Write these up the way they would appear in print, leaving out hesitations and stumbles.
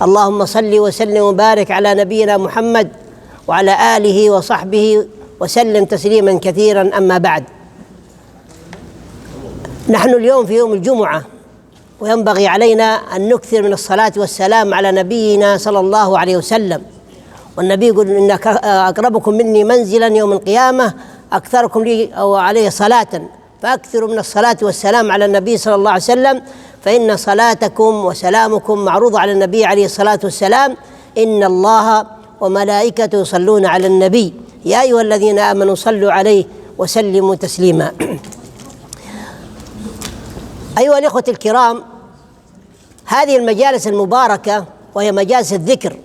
اللهم صل وسلم وبارك على نبينا محمد وعلى آله وصحبه وسلم تسليما كثيرا. أما بعد، نحن اليوم في يوم الجمعة، وينبغي علينا أن نكثر من الصلاة والسلام على نبينا صلى الله عليه وسلم. والنبي يقول إن أقربكم مني منزلا يوم القيامة أكثركم لي أو عليه صلاة، فأكثروا من الصلاة والسلام على النبي صلى الله عليه وسلم، فإن صلاتكم وسلامكم معروضة على النبي عليه الصلاة والسلام. إن الله وملائكته يصلون على النبي يا أيها الذين آمنوا صلوا عليه وسلموا تسليما. أيها الإخوة الكرام، هذه المجالس المباركة وهي مجالس الذكر.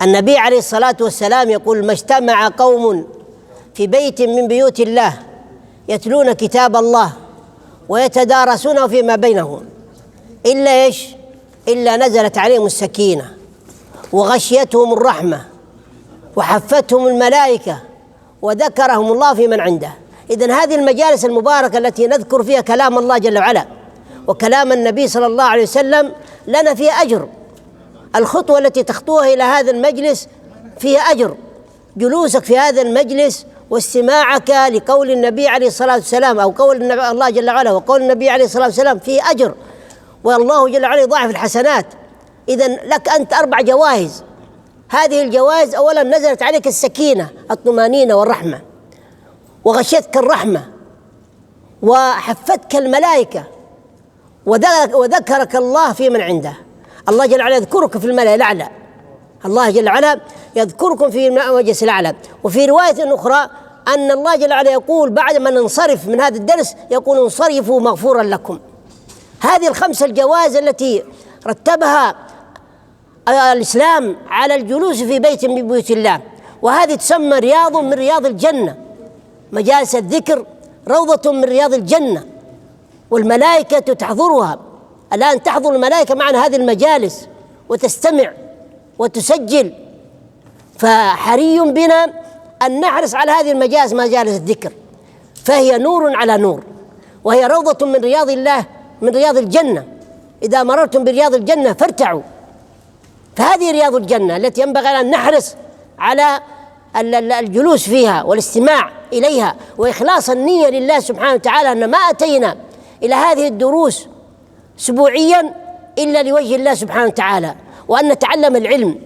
النبي عليه الصلاة والسلام يقول: ما اجتمع قوم في بيت من بيوت الله يتلون كتاب الله ويتدارسونه فيما بينهم إلا إيش؟ إلا نزلت عليهم السكينة وغشيتهم الرحمة وحفتهم الملائكة وذكرهم الله في من عنده. إذن هذه المجالس المباركة التي نذكر فيها كلام الله جل وعلا وكلام النبي صلى الله عليه وسلم لنا فيها أجر. الخطوة التي تخطوها إلى هذا المجلس فيها أجر، جلوسك في هذا المجلس واستماعك لقول النبي عليه الصلاة والسلام أو قول الله جل وعلا وقول النبي عليه الصلاة والسلام فيه أجر، والله جل وعلا يضاعف الحسنات. إذن لك أنت 4 جوائز. هذه الجوائز: أولا نزلت عليك السكينة الطمأنينة والرحمة، وغشيتك الرحمة، وحفتك الملائكة، وذكرك الله في من عنده. الله جل وعلا يذكرك في الملأ الأعلى، الله جل وعلا يذكركم في المجلس الأعلى. وفي رواية أخرى أن الله جل وعلا يقول بعد ما ننصرف من هذا الدرس يقول: انصرفوا مغفورا لكم. هذه ال5 الجوائز التي رتبها الإسلام على الجلوس في بيت من بيوت الله، وهذه تسمى رياض من رياض الجنة. مجالس الذكر روضة من رياض الجنة، والملائكة تحضرها. الآن تحضر الملائكة معنا هذه المجالس وتستمع وتسجل، فحري بنا أن نحرص على هذه المجالس، مجالس الذكر، فهي نور على نور، وهي روضة من رياض الله، من رياض الجنة. إذا مررتم برياض الجنة فارتعوا. فهذه رياض الجنة التي ينبغي أن نحرص على الجلوس فيها والاستماع إليها، وإخلاص النية لله سبحانه وتعالى، أن ما أتينا إلى هذه الدروس أسبوعيا إلا لوجه الله سبحانه وتعالى، وأن نتعلم العلم،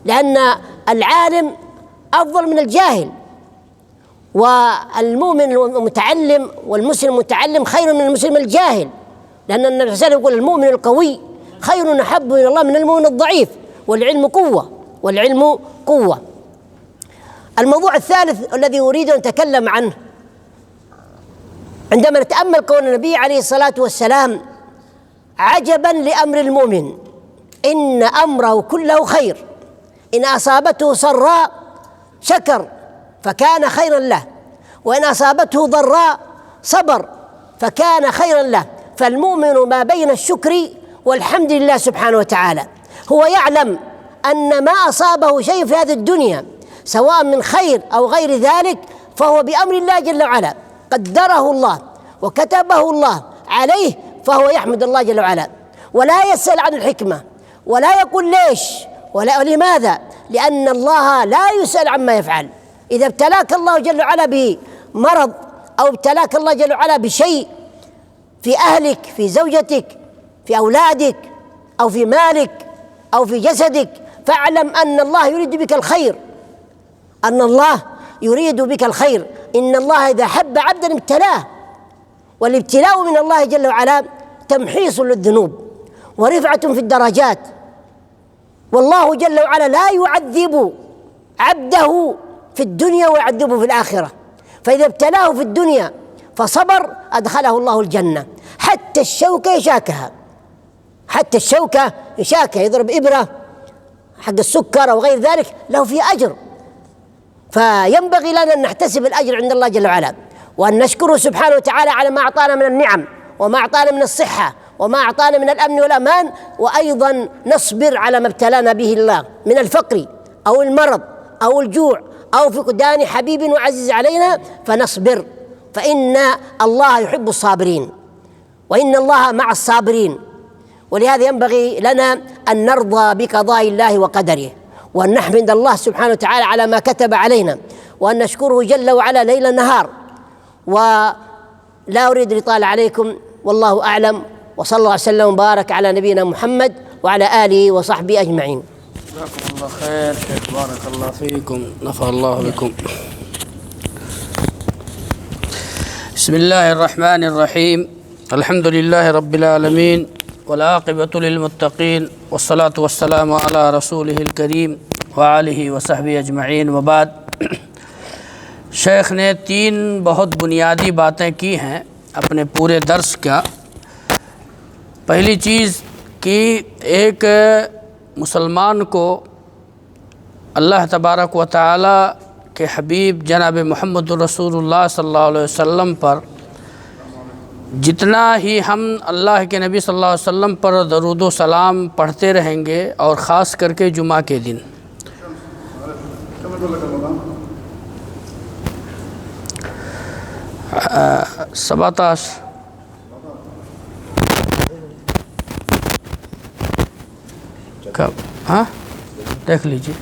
لأن العالم أفضل من الجاهل، والمؤمن المتعلم والمسلم المتعلم خير من المسلم الجاهل، لأن النبي صلى الله عليه وسلم يقول: المؤمن القوي خير أحب إلى الله من المؤمن الضعيف، والعلم قوة، والعلم قوة. الموضوع الثالث الذي أريد أن أتكلم عنه، عندما نتأمل قول النبي عليه الصلاة والسلام: عجبا لأمر المؤمن إن أمره كله خير، إن أصابته سراء شكر فكان خيرا له، وإن أصابته ضراء صبر فكان خيرا له. فالمؤمن ما بين الشكر والحمد لله سبحانه وتعالى. هو يعلم أن ما أصابه شيء في هذه الدنيا سواء من خير أو غير ذلك فهو بأمر الله جل وعلا، قدره الله وكتبه الله عليه، فهو يحمد الله جل وعلا، ولا يسأل عن الحكمة، ولا يقول ليش ولا لماذا، لأن الله لا يسأل عما يفعل. إذا ابتلاك الله جل وعلا بمرض، أو ابتلاك الله جل وعلا بشيء في أهلك، في زوجتك، في أولادك، أو في مالك، أو في جسدك، فاعلم أن الله يريد بك الخير، أن الله يريد بك الخير. إن الله إذا حب عبدا ابتلاه، والابتلاء من الله جل وعلا تمحيص للذنوب ورفعة في الدرجات. والله جل وعلا لا يعذب عبده في الدنيا ويعذبه في الآخرة. فإذا ابتلاه في الدنيا فصبر أدخله الله الجنة. حتى الشوكة يشاكها، حتى الشوكة يشاكها، يضرب إبرة حق السكر أو غير ذلك له فيه أجر. فينبغي لنا أن نحتسب الأجر عند الله جل وعلا، وأن نشكره سبحانه وتعالى على ما أعطانا من النعم، وما أعطانا من الصحة، وما أعطانا من الأمن والأمان، وأيضا نصبر على ما ابتلانا به الله من الفقر أو المرض أو الجوع أو فقدان حبيب وعزيز علينا، فنصبر، فإن الله يحب الصابرين، وإن الله مع الصابرين. ولهذا ينبغي لنا أن نرضى بقضاء الله وقدره، وأن نحمد الله سبحانه وتعالى على ما كتب علينا، وأن نشكره جل وعلا ليل نهار. ولا أريد الإطالة عليكم، والله أعلم، وصلى الله وسلم وبارك على نبينا محمد وعلى آله وصحبه أجمعين. جزاكم الله خير شيخ، بارك الله فيكم، نفع الله بكم. بسم الله الرحمن الرحيم. الحمد لله رب العالمين، والعاقبة للمتقين، والصلاة والسلام على رسوله الكريم وآلہ وصحبہ اجمعین، وبعد۔ شیخ نے 3 بہت بنیادی باتیں کی ہیں اپنے پورے درس کا۔ پہلی چیز کہ ایک مسلمان کو اللہ تبارک و تعالی کے حبیب جناب محمد رسول اللہ صلی اللہ علیہ وسلم پر جتنا ہی ہم اللہ کے نبی صلی اللہ علیہ وسلم پر درود و سلام پڑھتے رہیں گے، اور خاص کر کے جمعہ کے دن، سباتاش کب، ہاں دیکھ لیجیے،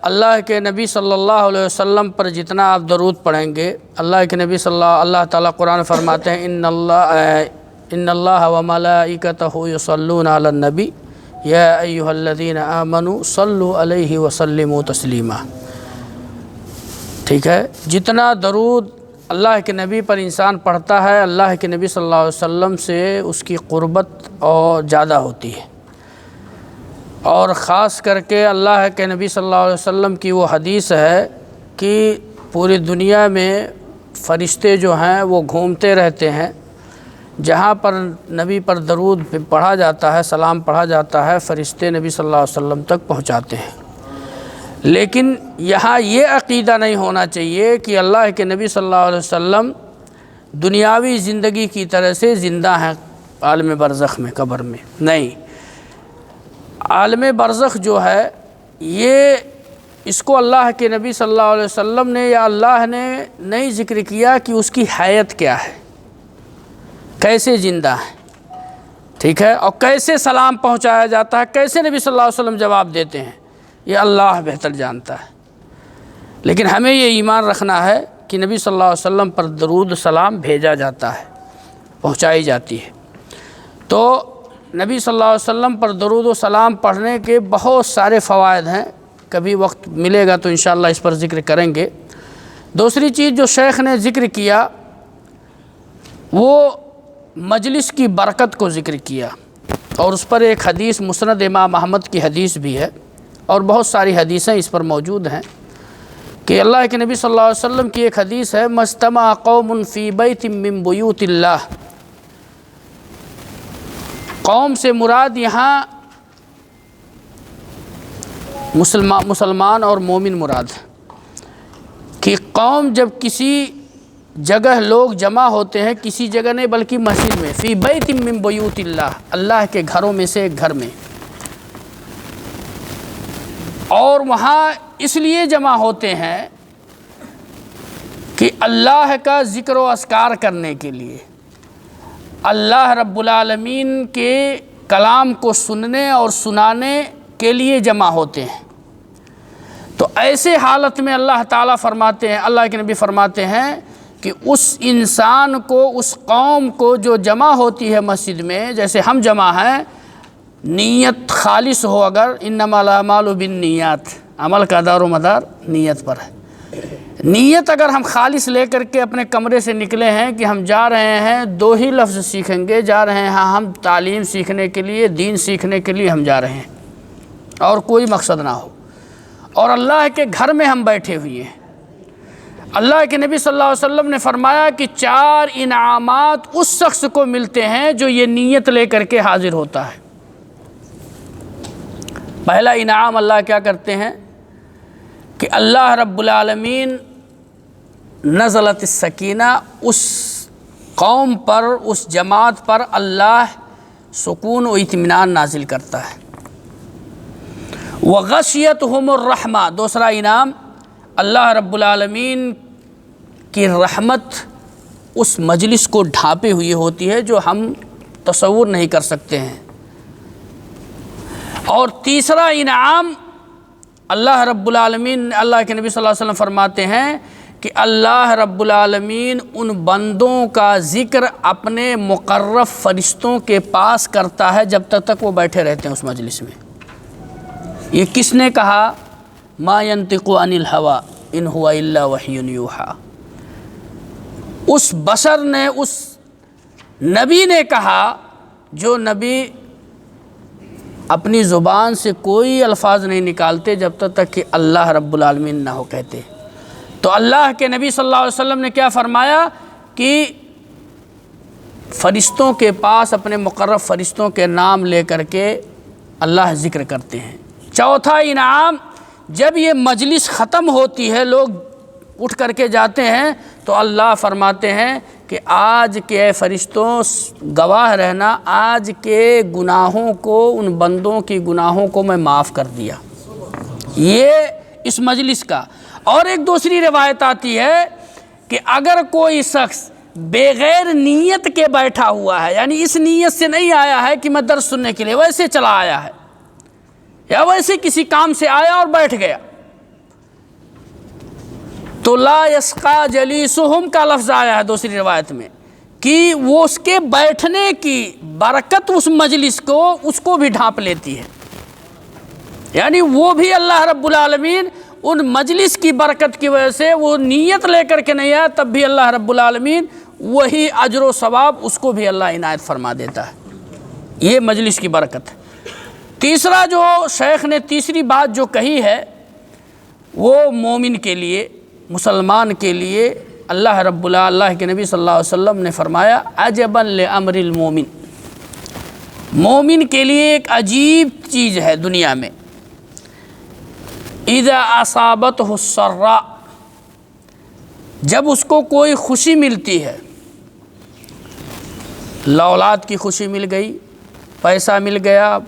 اللہ کے نبی صلی اللہ علیہ وسلم پر جتنا آپ درود پڑھیں گے، اللہ کے نبی اللہ تعالیٰ قرآن فرماتے ہیں ان اللہ وملائکتہ یصلون علی النبی یا ایھا الذین آمنوا صلوا علیہ وسلموا تسلیما۔ ٹھیک ہے، جتنا درود اللہ کے نبی پر انسان پڑھتا ہے، اللہ کے نبی صلی اللہ علیہ وسلم سے اس کی قربت اور زیادہ ہوتی ہے۔ اور خاص کر کے اللہ کے نبی صلی اللہ علیہ وسلم کی وہ حدیث ہے کہ پوری دنیا میں فرشتے جو ہیں وہ گھومتے رہتے ہیں، جہاں پر نبی پر درود پڑھا جاتا ہے، سلام پڑھا جاتا ہے، فرشتے نبی صلی اللہ علیہ وسلم تک پہنچاتے ہیں۔ لیکن یہاں یہ عقیدہ نہیں ہونا چاہیے کہ اللہ کے نبی صلی اللہ علیہ وسلم دنیاوی زندگی کی طرح سے زندہ ہیں عالم برزخ میں، قبر میں، نہیں۔ عالم برزخ جو ہے یہ اس کو اللہ کے نبی صلی اللہ علیہ وسلم نے یا اللہ نے نہیں ذکر کیا کہ اس کی حیت کیا ہے، کیسے زندہ ہے، ٹھیک ہے، اور کیسے سلام پہنچایا جاتا ہے، کیسے نبی صلی اللہ علیہ وسلم جواب دیتے ہیں، یہ اللہ بہتر جانتا ہے۔ لیکن ہمیں یہ ایمان رکھنا ہے کہ نبی صلی اللہ علیہ وسلم پر درود و سلام بھیجا جاتا ہے، پہنچائی جاتی ہے۔ تو نبی صلی اللہ علیہ وسلم پر درود و سلام پڑھنے کے بہت سارے فوائد ہیں، کبھی وقت ملے گا تو انشاءاللہ اس پر ذکر کریں گے۔ دوسری چیز جو شیخ نے ذکر کیا وہ مجلس کی برکت کو ذکر کیا، اور اس پر ایک حدیث مسند امام احمد کی حدیث بھی ہے، اور بہت ساری حدیثیں اس پر موجود ہیں کہ اللہ کے نبی صلی اللہ علیہ وسلم کی ایک حدیث ہے، مجتمع قوم فی بیت من بیوت اللہ۔ قوم سے مراد یہاں مسلمان اور مومن مراد ہے، کہ قوم جب کسی جگہ لوگ جمع ہوتے ہیں، کسی جگہ نہیں بلکہ مسجد میں، فی بیت من بیوت اللہ، اللہ کے گھروں میں سے ایک گھر میں، اور وہاں اس لیے جمع ہوتے ہیں کہ اللہ کا ذکر و اذکار کرنے کے لیے، اللہ رب العالمین کے کلام کو سننے اور سنانے کے لیے جمع ہوتے ہیں۔ تو ایسے حالت میں اللہ تعالیٰ فرماتے ہیں، اللہ کے نبی فرماتے ہیں کہ اس انسان کو، اس قوم کو جو جمع ہوتی ہے مسجد میں، جیسے ہم جمع ہیں، نیت خالص ہو، اگر انما الاعمال بالنیات، عمل کا دار و مدار نیت پر ہے، نیت اگر ہم خالص لے کر کے اپنے کمرے سے نکلے ہیں کہ ہم جا رہے ہیں 2 ہی لفظ سیکھیں گے، جا رہے ہیں ہم تعلیم سیکھنے کے لیے، دین سیکھنے کے لیے ہم جا رہے ہیں، اور کوئی مقصد نہ ہو، اور اللہ کے گھر میں ہم بیٹھے ہوئے ہیں، اللہ کے نبی صلی اللہ علیہ وسلم نے فرمایا کہ 4 انعامات اس شخص کو ملتے ہیں جو یہ نیت لے کر کے حاضر ہوتا ہے۔ پہلا انعام اللہ کیا کرتے ہیں کہ اللہ رب العالمین نزلت السکینہ، اس قوم پر، اس جماعت پر اللہ سکون و اطمینان نازل کرتا ہے۔ وغشیتہم الرحمہ، دوسرا انعام، اللہ رب العالمین کی رحمت اس مجلس کو ڈھانپے ہوئی ہوتی ہے جو ہم تصور نہیں کر سکتے ہیں۔ اور تیسرا انعام اللہ رب العالمین، اللہ کے نبی صلی اللہ علیہ وسلم فرماتے ہیں کہ اللہ رب العالمین ان بندوں کا ذکر اپنے مقرب فرشتوں کے پاس کرتا ہے جب تک وہ بیٹھے رہتے ہیں اس مجلس میں۔ یہ کس نے کہا؟ ما ينطق عن الهوى ان هو الا وحی یوحی۔ اس بشر نے، اس نبی نے کہا جو نبی اپنی زبان سے کوئی الفاظ نہیں نکالتے جب تک کہ اللہ رب العالمین نہ ہو کہتے۔ تو اللہ کے نبی صلی اللہ علیہ وسلم نے کیا فرمایا کہ فرشتوں کے پاس اپنے مقرب فرشتوں کے نام لے کر کے اللہ ذکر کرتے ہیں۔ چوتھا انعام، جب یہ مجلس ختم ہوتی ہے، لوگ اٹھ کر کے جاتے ہیں، تو اللہ فرماتے ہیں کہ آج کے فرشتوں گواہ رہنا، آج کے گناہوں کو، ان بندوں کی گناہوں کو میں معاف کر دیا۔ یہ اس مجلس کا۔ اور ایک دوسری روایت آتی ہے کہ اگر کوئی شخص بغیر نیت کے بیٹھا ہوا ہے، یعنی اس نیت سے نہیں آیا ہے کہ میں درس سننے کے لیے، ویسے چلا آیا ہے یا ویسے کسی کام سے آیا اور بیٹھ گیا، تو لا یسقا جلیسہم کا لفظ آیا ہے دوسری روایت میں کہ وہ اس کے بیٹھنے کی برکت اس مجلس کو، اس کو بھی ڈھانپ لیتی ہے۔ یعنی وہ بھی اللہ رب العالمین ان مجلس کی برکت کی وجہ سے، وہ نیت لے کر کے نہیں آیا تب بھی اللہ رب العالمین وہی اجر و ثواب اس کو بھی اللہ عنایت فرما دیتا ہے۔ یہ مجلس کی برکت ہے۔ تیسرا جو شیخ نے تیسری بات جو کہی ہے وہ مومن کے لیے، مسلمان کے لیے، اللہ رب اللہ کے نبی صلی اللہ علیہ وسلم نے فرمایا عجبا لامر المومن، مومن کے لیے ایک عجیب چیز ہے دنیا میں، اذا اصابتہ السراء، جب اس کو کوئی خوشی ملتی ہے، اولاد کی خوشی مل گئی، پیسہ مل گیا،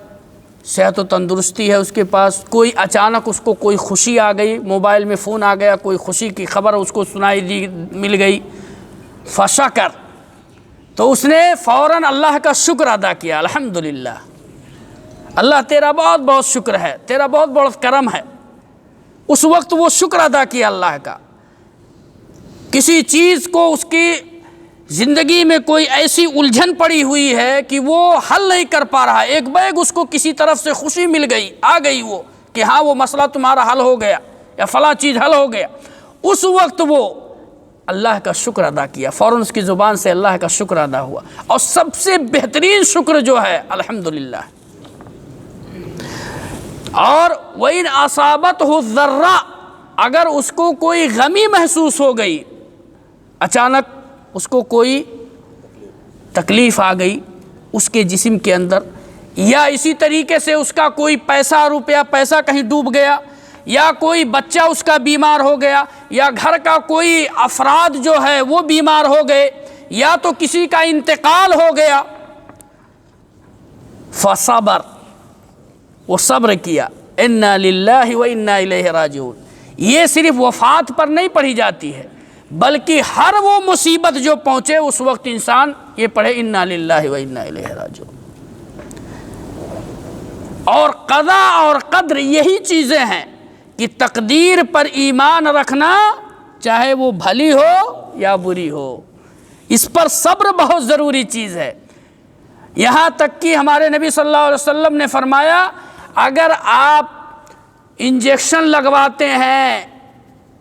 صحت و تندرستی ہے اس کے پاس، کوئی اچانک اس کو کوئی خوشی آ گئی، موبائل میں فون آ گیا، کوئی خوشی کی خبر اس کو سنائی دی، مل گئی، فشکر، تو اس نے فوراً اللہ کا شکر ادا کیا، الحمدللہ اللہ تیرا بہت بہت شکر ہے، تیرا بہت بہت کرم ہے۔ اس وقت وہ شکر ادا کیا اللہ کا۔ کسی چیز کو، اس کی زندگی میں کوئی ایسی الجھن پڑی ہوئی ہے کہ وہ حل نہیں کر پا رہا، ایک بیگ اس کو کسی طرف سے خوشی مل گئی، آ گئی وہ کہ ہاں وہ مسئلہ تمہارا حل ہو گیا یا فلاں چیز حل ہو گیا، اس وقت وہ اللہ کا شکر ادا کیا، فوراً اس کی زبان سے اللہ کا شکر ادا ہوا۔ اور سب سے بہترین شکر جو ہے الحمدللہ۔ اور وَإِنْ أَصَابَتْهُ الضَّرَّاءُ، اگر اس کو کوئی غمی محسوس ہو گئی، اچانک اس کو کوئی تکلیف آ گئی اس کے جسم کے اندر، یا اسی طریقے سے اس کا کوئی پیسہ کہیں ڈوب گیا، یا کوئی بچہ اس کا بیمار ہو گیا، یا گھر کا کوئی افراد جو ہے وہ بیمار ہو گئے، یا تو کسی کا انتقال ہو گیا، فصبر، وہ صبر کیا، انا للہ و انا الیہ راجعون۔ یہ صرف وفات پر نہیں پڑھی جاتی ہے، بلکہ ہر وہ مصیبت جو پہنچے اس وقت انسان یہ پڑھے انا للہ و انا الیہ راجعون۔ اور قضا اور قدر یہی چیزیں ہیں کہ تقدیر پر ایمان رکھنا، چاہے وہ بھلی ہو یا بری ہو، اس پر صبر بہت ضروری چیز ہے۔ یہاں تک کہ ہمارے نبی صلی اللہ علیہ وسلم نے فرمایا اگر آپ انجیکشن لگواتے ہیں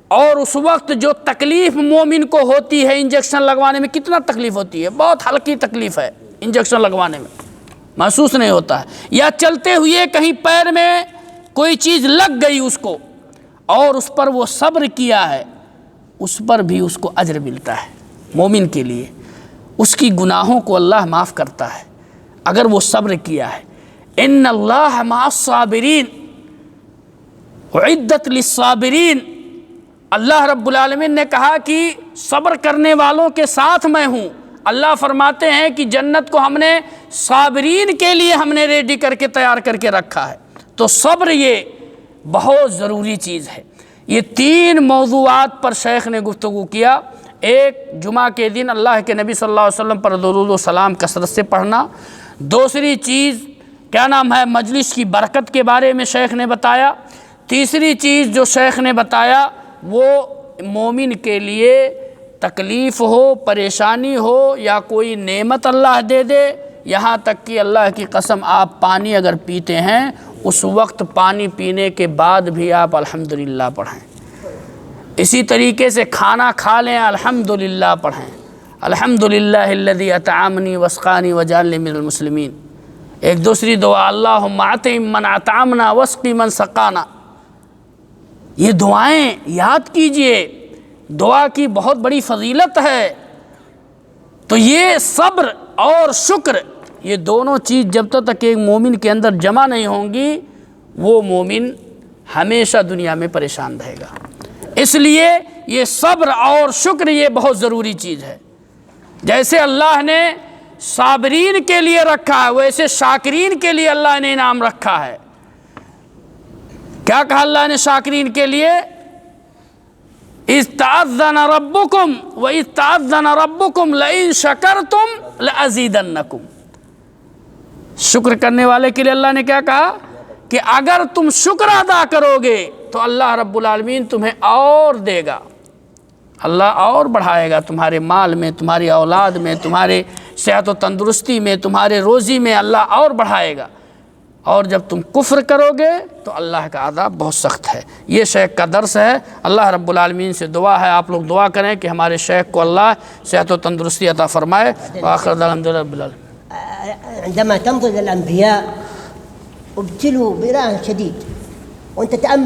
اور اس وقت جو تکلیف مومن کو ہوتی ہے انجیکشن لگوانے میں، کتنا تکلیف ہوتی ہے، بہت ہلکی تکلیف ہے انجیکشن لگوانے میں، محسوس نہیں ہوتا ہے، یا چلتے ہوئے کہیں پیر میں کوئی چیز لگ گئی اس کو اور اس پر وہ صبر کیا ہے، اس پر بھی اس کو اجر ملتا ہے۔ مومن کے لیے اس کی گناہوں کو اللہ معاف کرتا ہے اگر وہ صبر کیا ہے۔ ان اللہ مع الصابرین اعدت للصابرین، اللہ رب العالمین نے کہا کہ صبر کرنے والوں کے ساتھ میں ہوں۔ اللہ فرماتے ہیں کہ جنت کو ہم نے صابرین کے لیے ہم نے ریڈی کر کے تیار کر کے رکھا ہے۔ تو صبر یہ بہت ضروری چیز ہے۔ یہ تین موضوعات پر شیخ نے گفتگو کیا، ایک جمعہ کے دن اللہ کے نبی صلی اللہ علیہ وسلم پر درود و سلام کثرت سے پڑھنا. دوسری چیز کیا نام ہے مجلس کی برکت کے بارے میں شیخ نے بتایا. تیسری چیز جو شیخ نے بتایا وہ مومن کے لیے تکلیف ہو پریشانی ہو یا کوئی نعمت اللہ دے دے، یہاں تک کہ اللہ کی قسم آپ پانی اگر پیتے ہیں اس وقت پانی پینے کے بعد بھی آپ الحمدللہ پڑھیں. اسی طریقے سے کھانا کھا لیں الحمدللہ پڑھیں. الحمدللہ الذی اطعمنی واسقانی وجعلنی من المسلمین. ایک دوسری دعا اللہم اطعم من اطعمنا واسقی من سقانا. یہ دعائیں یاد کیجئے، دعا کی بہت بڑی فضیلت ہے. تو یہ صبر اور شکر، یہ دونوں چیز جب تک ایک مومن کے اندر جمع نہیں ہوں گی وہ مومن ہمیشہ دنیا میں پریشان رہے گا. اس لیے یہ صبر اور شکر یہ بہت ضروری چیز ہے. جیسے اللہ نے صابرین کے لیے رکھا ہے ویسے شاکرین کے لیے اللہ نے انعام رکھا ہے. کیا کہا اللہ نے شاکرین کے لیے؟ اذ تأذن ربکم وَإِذْ تَأذَّنَ رَبُّكُمْ لَئِن شَكَرْتُمْ لَأَزِيدَنَّكُمْ. شکر کرنے والے کے لیے اللہ نے کیا کہا کہ اگر تم شکر ادا کرو گے تو اللہ رب العالمین تمہیں اور دے گا، اللہ اور بڑھائے گا تمہارے مال میں، تمہاری اولاد میں، تمہارے صحت و تندرستی میں، تمہارے روزی میں اللہ اور بڑھائے گا. اور جب تم کفر کرو گے تو اللہ کا عذاب بہت سخت ہے. یہ شیخ کا درس ہے. اللہ رب العالمین سے دعا ہے آپ لوگ دعا کریں کہ ہمارے شیخ کو اللہ صحت و تندرستی عطا فرمائے. وآخر دعوانا الحمدللہ رب العالمین. عندما تنظر إلى الأنبياء ابتلوا بلاء شديد، وأنت تأمل